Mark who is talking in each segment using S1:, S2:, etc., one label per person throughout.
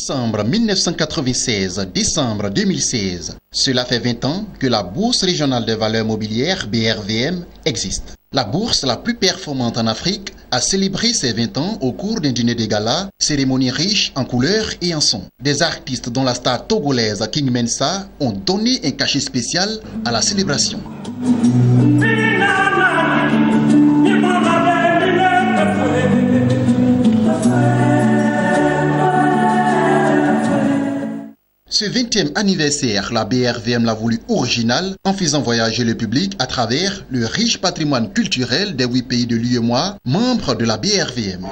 S1: Décembre 1996, décembre 2016. Cela fait 20 ans que la Bourse régionale des valeurs mobilières BRVM existe. La bourse la plus performante en Afrique a célébré ses 20 ans au cours d'un dîner de gala, cérémonie riche en couleurs et en sons. Des artistes dont la star togolaise King Mensa ont donné un cachet spécial à la célébration. Ce 20e anniversaire, la BRVM l'a voulu original en faisant voyager le public à travers le riche patrimoine culturel des 8 pays de l'UEMOA, membres de la BRVM.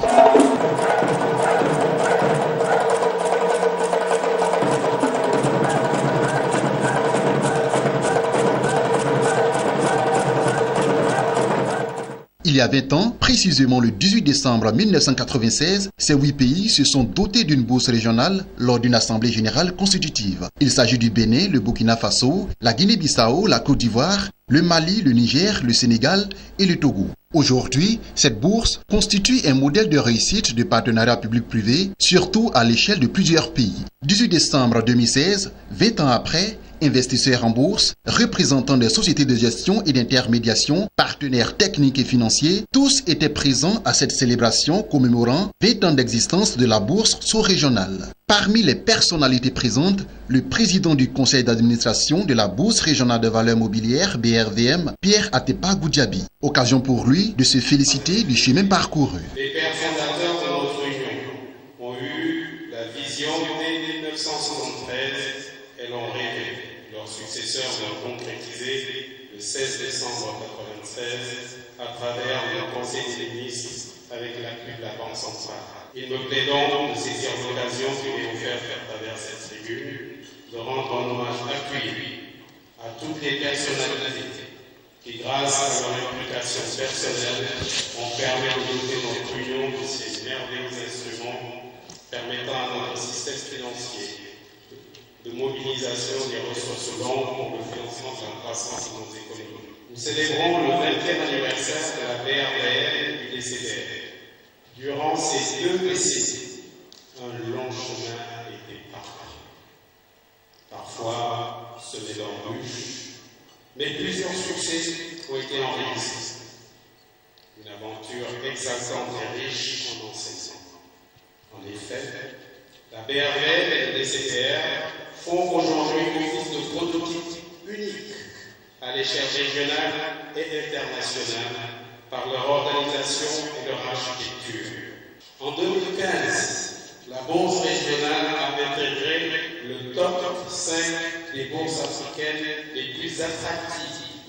S1: Il y a 20 ans, précisément le 18 décembre 1996, ces 8 pays se sont dotés d'une bourse régionale lors d'une assemblée générale constitutive. Il s'agit du Bénin, le Burkina Faso, la Guinée-Bissau, la Côte d'Ivoire, le Mali, le Niger, le Sénégal et le Togo. Aujourd'hui, cette bourse constitue un modèle de réussite de partenariat public-privé, surtout à l'échelle de plusieurs pays. 18 décembre 2016, 20 ans après, investisseurs en bourse, représentants des sociétés de gestion et d'intermédiation, partenaires techniques et financiers, tous étaient présents à cette célébration commémorant 20 ans d'existence de la bourse sous-régionale. Parmi les personnalités présentes, le président du conseil d'administration de la Bourse régionale de valeurs mobilières BRVM, Pierre Atepa Goudiaby. Occasion pour lui de se féliciter du chemin parcouru.
S2: Les pères fondateurs de notre union ont eu la vision dès 1973 et l'ont rêvé. Leurs successeurs l'ont concrétisé le 16 décembre 1996 à travers le Conseil des ministres avec l'appui de la Banque centrale. Il me plaît donc de saisir l'occasion qui m'est offerte à travers cette tribune de rendre un hommage appuyé à toutes les personnalités qui, grâce à leur implication personnelle, ont permis de doter notre union de ces merveilleux instruments permettant à notre système financier de mobilisation des ressources longues pour le financement de la croissance de nos économies. Nous célébrons le 20e anniversaire de la BRVM et du DCDR. Durant ces 2 décennies, un long chemin a été parcouru. Parfois semé d'embûches, mais plusieurs succès ont été enregistrés. Une aventure exaltante et riche en enseignements. En effet, la BRVM et le DCDR font aujourd'hui office de prototype unique à l'échelle régionale et internationale par leur organisation et leur architecture. En 2015, la Bourse régionale a intégré le top 5 des bourses africaines les plus attractives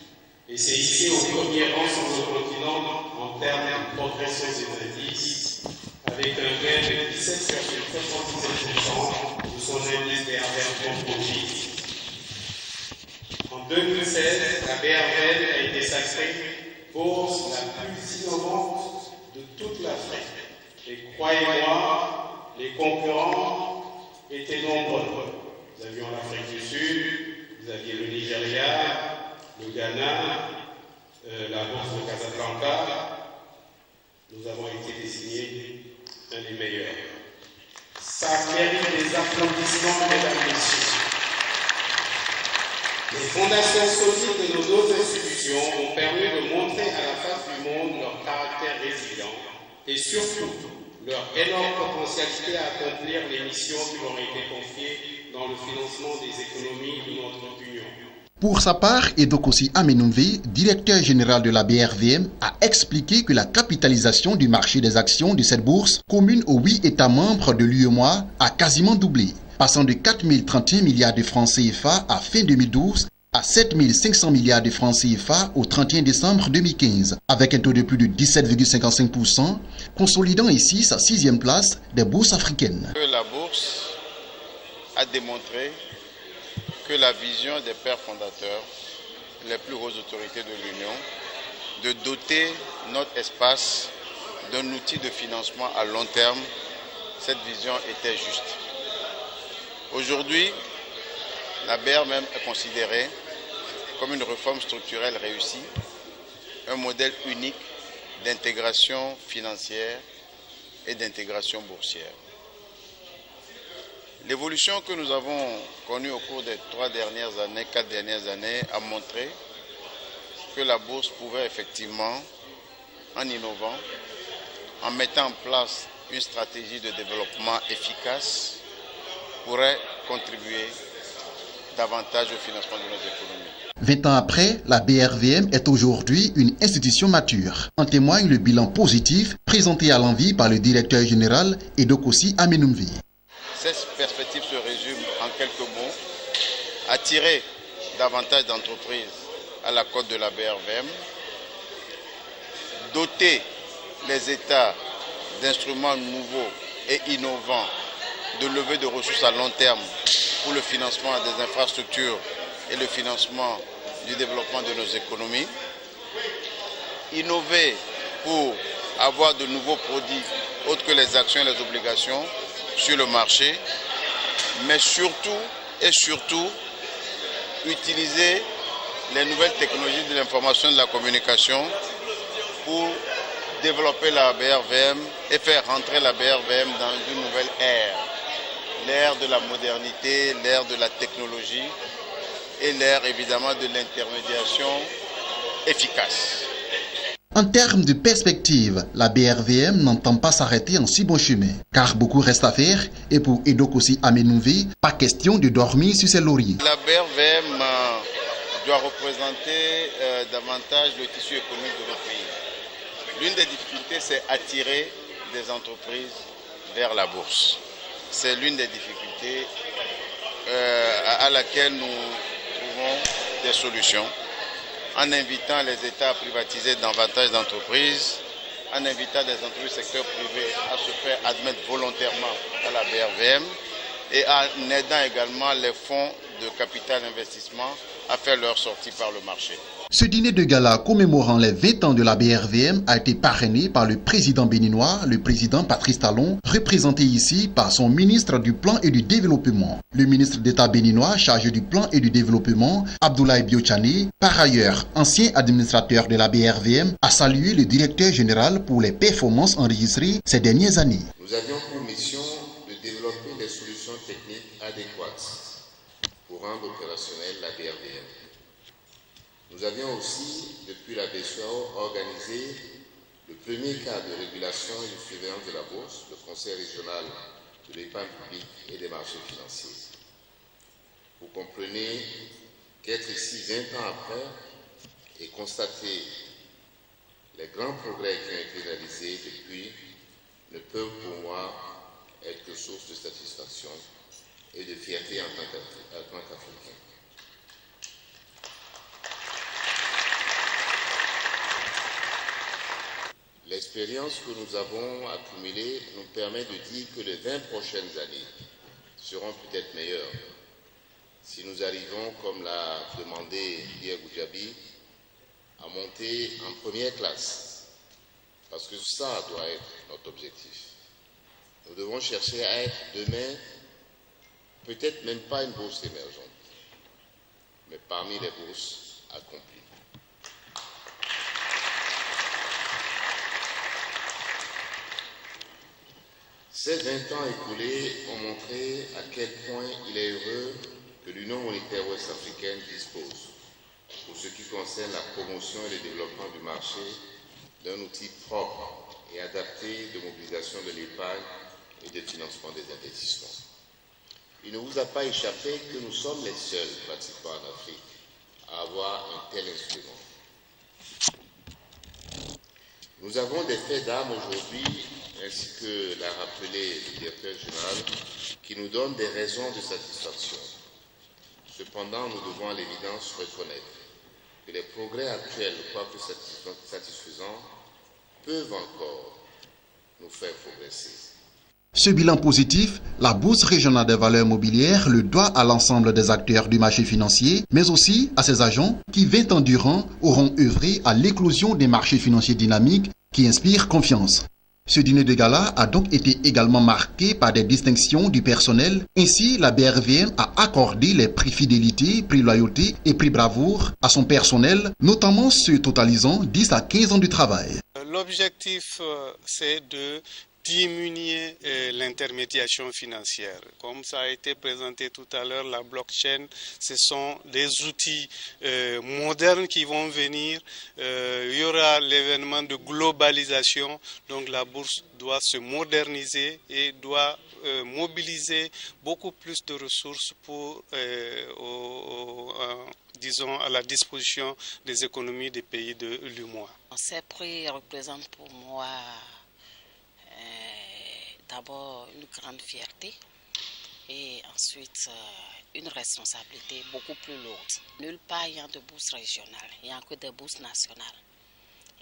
S2: et s'est hissé au premier rang sur le continent en termes de progression des indices, avec un gain de 17,77% de son indice BRVM composite. En 2016, la BRVM a été sacrée bourse la plus innovante de toute l'Afrique. Et croyez-moi, les concurrents étaient nombreux. Nous avions l'Afrique du Sud, vous aviez le Nigeria, le Ghana, la bourse de Casablanca. Nous avons été désignés un des meilleurs. Ça mérite des applaudissements, mesdames et messieurs. Les fondations solides de nos deux institutions ont permis de montrer à la face du monde leur caractère résilient et surtout leur énorme potentialité à accomplir les missions qui leur ont été confiées dans le financement des économies de notre Union.
S1: Pour sa part, Edokosi Amenouvé, directeur général de la BRVM, a expliqué que la capitalisation du marché des actions de cette bourse, commune aux 8 États membres de l'UEMOA, a quasiment doublé, passant de 4 031 milliards de francs CFA à fin 2012 à 7 500 milliards de francs CFA au 31 décembre 2015, avec un taux de plus de 17,55%, consolidant ici sa 6e place des bourses africaines.
S3: La bourse a démontré que la vision des pères fondateurs, les plus hautes autorités de l'Union, de doter notre espace d'un outil de financement à long terme, cette vision était juste. Aujourd'hui, la BRVM est considérée comme une réforme structurelle réussie, un modèle unique d'intégration financière et d'intégration boursière. L'évolution que nous avons connue au cours des 4 dernières années a montré que la bourse pouvait effectivement, en innovant, en mettant en place une stratégie de développement efficace, pourrait contribuer davantage au financement de nos économies.
S1: 20 ans après, la BRVM est aujourd'hui une institution mature. En témoigne le bilan positif présenté à l'envi par le directeur général Edokossi Amenumvi.
S3: Cette perspective se résume en quelques mots: attirer davantage d'entreprises à la côte de la BRVM, doter les États d'instruments nouveaux et innovants de levée de ressources à long terme pour le financement des infrastructures et le financement du développement de nos économies, innover pour avoir de nouveaux produits autres que les actions et les obligations sur le marché, mais surtout utiliser les nouvelles technologies de l'information et de la communication pour développer la BRVM et faire rentrer la BRVM dans une nouvelle ère. L'ère de la modernité, l'ère de la technologie et l'ère évidemment de l'intermédiation efficace.
S1: En termes de perspective, la BRVM n'entend pas s'arrêter en si bon chemin, car beaucoup reste à faire et pour Edokossi Amenumvi, pas question de dormir sur ses lauriers.
S3: La BRVM doit représenter davantage le tissu économique de notre pays. L'une des difficultés, c'est attirer des entreprises vers la bourse. C'est l'une des difficultés à laquelle nous trouvons des solutions, en invitant les États à privatiser davantage d'entreprises, en invitant des entreprises du secteur privé à se faire admettre volontairement à la BRVM et en aidant également les fonds de capital investissement à faire leur sortie par le marché.
S1: Ce dîner de gala commémorant les 20 ans de la BRVM a été parrainé par le président béninois, le président Patrice Talon, représenté ici par son ministre du Plan et du Développement. Le ministre d'État béninois chargé du Plan et du Développement, Abdoulaye Biochane, par ailleurs ancien administrateur de la BRVM, a salué le directeur général pour les performances enregistrées ces dernières années.
S4: Nous avions pour mission de développer des solutions techniques adéquates pour rendre opérationnelle la BRVM. Nous avions aussi, depuis la BCEAO, organisé le premier cadre de régulation et de surveillance de la bourse, le Conseil régional de l'épargne publique et des marchés financiers. Vous comprenez qu'être ici 20 ans après et constater les grands progrès qui ont été réalisés depuis ne peuvent pour moi être que source de satisfaction et de fierté en tant qu'Africain. L'expérience que nous avons accumulée nous permet de dire que les 20 prochaines années seront peut-être meilleures si nous arrivons, comme l'a demandé Pierre Goudiaby, à monter en première classe, parce que ça doit être notre objectif. Nous devons chercher à être demain, peut-être même pas une bourse émergente, mais parmi les bourses accomplies. Ces 20 ans écoulés ont montré à quel point il est heureux que l'Union monétaire ouest-africaine dispose, pour ce qui concerne la promotion et le développement du marché, d'un outil propre et adapté de mobilisation de l'épargne et de financement des investissements. Il ne vous a pas échappé que nous sommes les seuls, pratiquement en Afrique, à avoir un tel instrument. Nous avons des faits d'armes aujourd'hui, ainsi que l'a rappelé le directeur général, qui nous donnent des raisons de satisfaction. Cependant, nous devons à l'évidence reconnaître que les progrès actuels, quoique satisfaisants, peuvent encore nous faire progresser.
S1: Ce bilan positif, la Bourse régionale des valeurs mobilières le doit à l'ensemble des acteurs du marché financier, mais aussi à ses agents qui 20 ans durant auront œuvré à l'éclosion des marchés financiers dynamiques qui inspirent confiance. Ce dîner de gala a donc été également marqué par des distinctions du personnel. Ainsi, la BRVM a accordé les prix fidélité, prix loyauté et prix bravoure à son personnel, notamment ceux totalisant 10 à 15 ans de travail.
S5: L'objectif, c'est de
S2: diminuer l'intermédiation financière. Comme ça a été présenté tout à l'heure, la blockchain, ce sont des outils modernes qui vont venir. Il y aura l'événement de globalisation, donc la bourse doit se moderniser et doit mobiliser beaucoup plus de ressources pour, disons, à la disposition des économies des pays de l'UEMOA.
S5: Ces prix représentent pour moi d'abord une grande fierté et ensuite une responsabilité beaucoup plus lourde. Nulle part il y a de bourse régionale, il n'y a que des bourses nationales.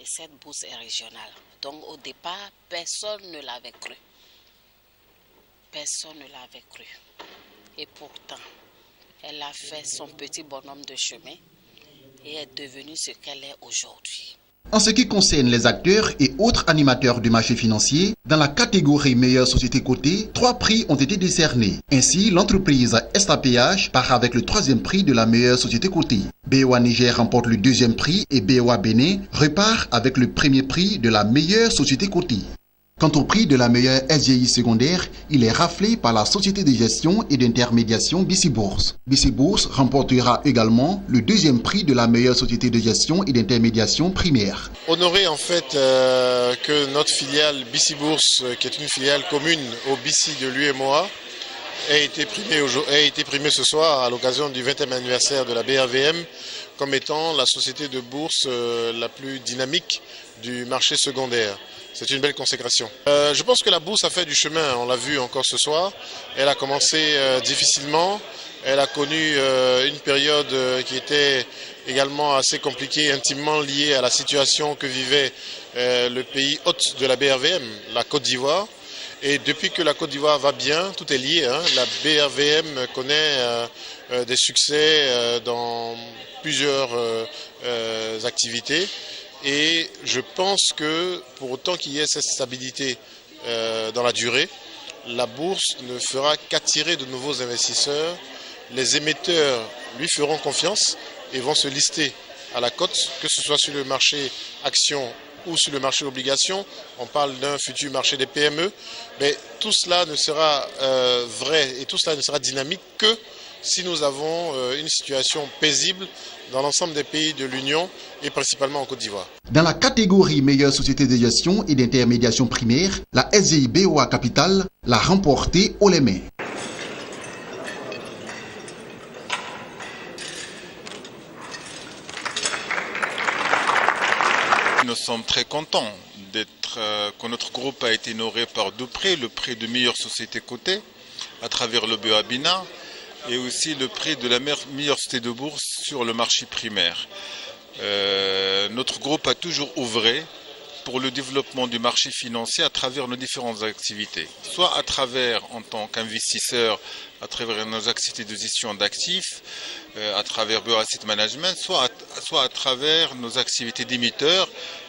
S5: Et cette bourse est régionale. Donc au départ, personne ne l'avait cru. Personne ne l'avait cru. Et pourtant, elle a fait son petit bonhomme de chemin et est devenue ce qu'elle est aujourd'hui.
S1: En ce qui concerne les acteurs et autres animateurs du marché financier, dans la catégorie meilleure société cotée, 3 prix ont été décernés. Ainsi, l'entreprise SAPH part avec le 3e prix de la meilleure société cotée. BOA Niger remporte le 2e prix et BOA Bénin repart avec le 1er prix de la meilleure société cotée. Quant au prix de la meilleure SGI secondaire, il est raflé par la société de gestion et d'intermédiation BC Bourse. BC Bourse remportera également le 2e prix de la meilleure société de gestion et d'intermédiation primaire.
S6: Honoré en fait que notre filiale BC Bourse, qui est une filiale commune au BC de l'UEMOA, ait été primée ce soir à l'occasion du 20e anniversaire de la BRVM comme étant la société de bourse la plus dynamique du marché secondaire. C'est une belle consécration. Je pense que la bourse a fait du chemin, on l'a vu encore ce soir. Elle a commencé difficilement, elle a connu une période qui était également assez compliquée, intimement liée à la situation que vivait le pays hôte de la BRVM, la Côte d'Ivoire. Et depuis que la Côte d'Ivoire va bien, tout est lié. La BRVM connaît des succès dans plusieurs activités. Et je pense que pour autant qu'il y ait cette stabilité dans la durée, la bourse ne fera qu'attirer de nouveaux investisseurs. Les émetteurs lui feront confiance et vont se lister à la cote, que ce soit sur le marché actions ou sur le marché obligations. On parle d'un futur marché des PME. Mais tout cela ne sera vrai et tout cela ne sera dynamique que si nous avons une situation paisible dans l'ensemble des pays de l'Union et principalement en Côte d'Ivoire.
S1: Dans la catégorie meilleure société de gestion et d'intermédiation primaire, la SGI BOA Capital l'a remporté haut les mains.
S7: Nous sommes très contents que notre groupe a été honoré par 2 prix, le prix de meilleure société cotée à travers le BOA Bénin et aussi le prix de la meilleure société de bourse sur le marché primaire. Notre groupe a toujours œuvré pour le développement du marché financier à travers nos différentes activités, soit à travers, en tant qu'investisseur, à travers nos activités de gestion d'actifs, à travers BOA Asset Management, soit à travers nos activités d'émetteurs.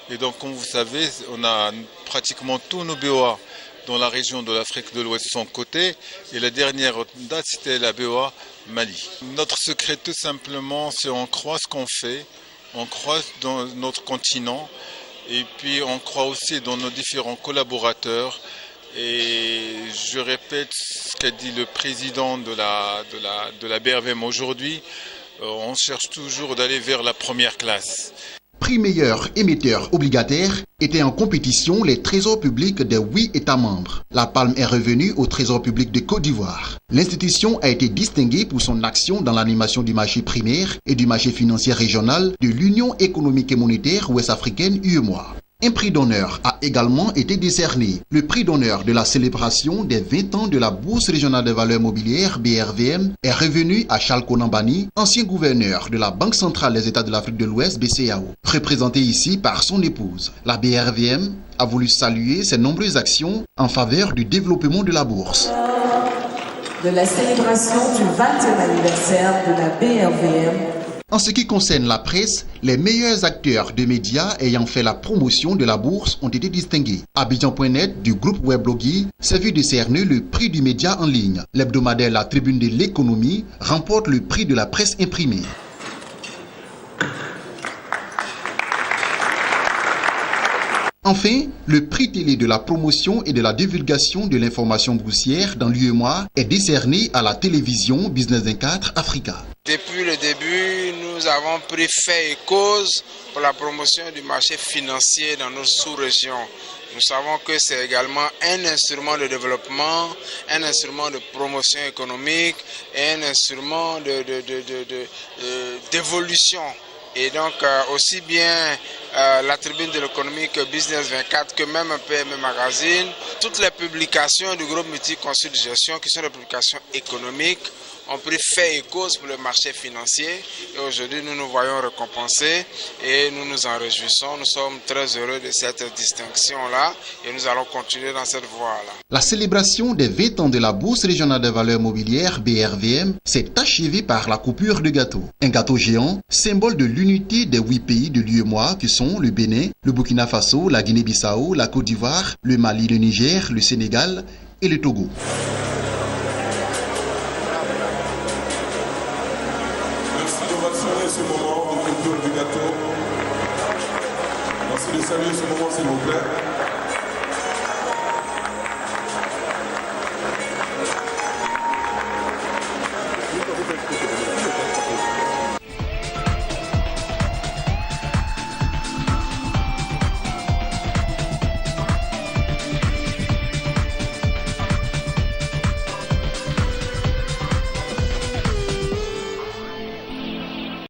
S7: Et donc, comme vous savez, on a pratiquement tous nos BOA dans la région de l'Afrique de l'Ouest sont cotés, et la dernière date, c'était la BOA Mali. Notre secret, tout simplement, c'est on croit ce qu'on fait, on croit dans notre continent, et puis on croit aussi dans nos différents collaborateurs. Et je répète ce qu'a dit le président de la BRVM aujourd'hui, on cherche toujours d'aller vers la première classe.
S1: Prix meilleur émetteur obligataire étaient en compétition les trésors publics des 8 États membres. La palme est revenue au Trésor public de Côte d'Ivoire. L'institution a été distinguée pour son action dans l'animation du marché primaire et du marché financier régional de l'Union économique et monétaire ouest-africaine UEMOA. Un prix d'honneur a également été décerné. Le prix d'honneur de la célébration des 20 ans de la Bourse régionale des valeurs mobilières BRVM est revenu à Charles Konambani, ancien gouverneur de la Banque centrale des États de l'Afrique de l'Ouest BCAO, représenté ici par son épouse. La BRVM a voulu saluer ses nombreuses actions en faveur du développement de la bourse.
S8: De la célébration du 20e anniversaire de la BRVM.
S1: En ce qui concerne la presse, les meilleurs acteurs de médias ayant fait la promotion de la bourse ont été distingués. Abidjan.net du groupe Weblogui s'est vu décerner le prix du média en ligne. L'hebdomadaire La Tribune de l'économie remporte le prix de la presse imprimée. Enfin, le prix télé de la promotion et de la divulgation de l'information boursière dans l'UEMOA est décerné à la télévision Business 24 Africa.
S9: Depuis le début, nous avons pris fait et cause pour la promotion du marché financier dans nos sous-régions. Nous savons que c'est également un instrument de développement, un instrument de promotion économique et un instrument d'évolution. Et donc aussi bien la tribune de l'économie que Business 24 que même un PME Magazine, toutes les publications du groupe Multiconsult de gestion qui sont des publications économiques ont pris fait et cause pour le marché financier et aujourd'hui nous nous voyons récompensés et nous nous en réjouissons. Nous sommes très heureux de cette distinction-là et nous allons continuer dans cette voie-là.
S1: La célébration des 20 ans de la Bourse régionale des valeurs mobilières BRVM s'est achevée par la coupure de gâteau. Un gâteau géant, symbole de l'unité des 8 pays de l'UEMOA que sont le Bénin, le Burkina Faso, la Guinée-Bissau, la Côte d'Ivoire, le Mali, le Niger, le Sénégal et le Togo.
S10: Ce moment de coupure du gâteau. Merci de saluer ce moment, s'il vous plaît.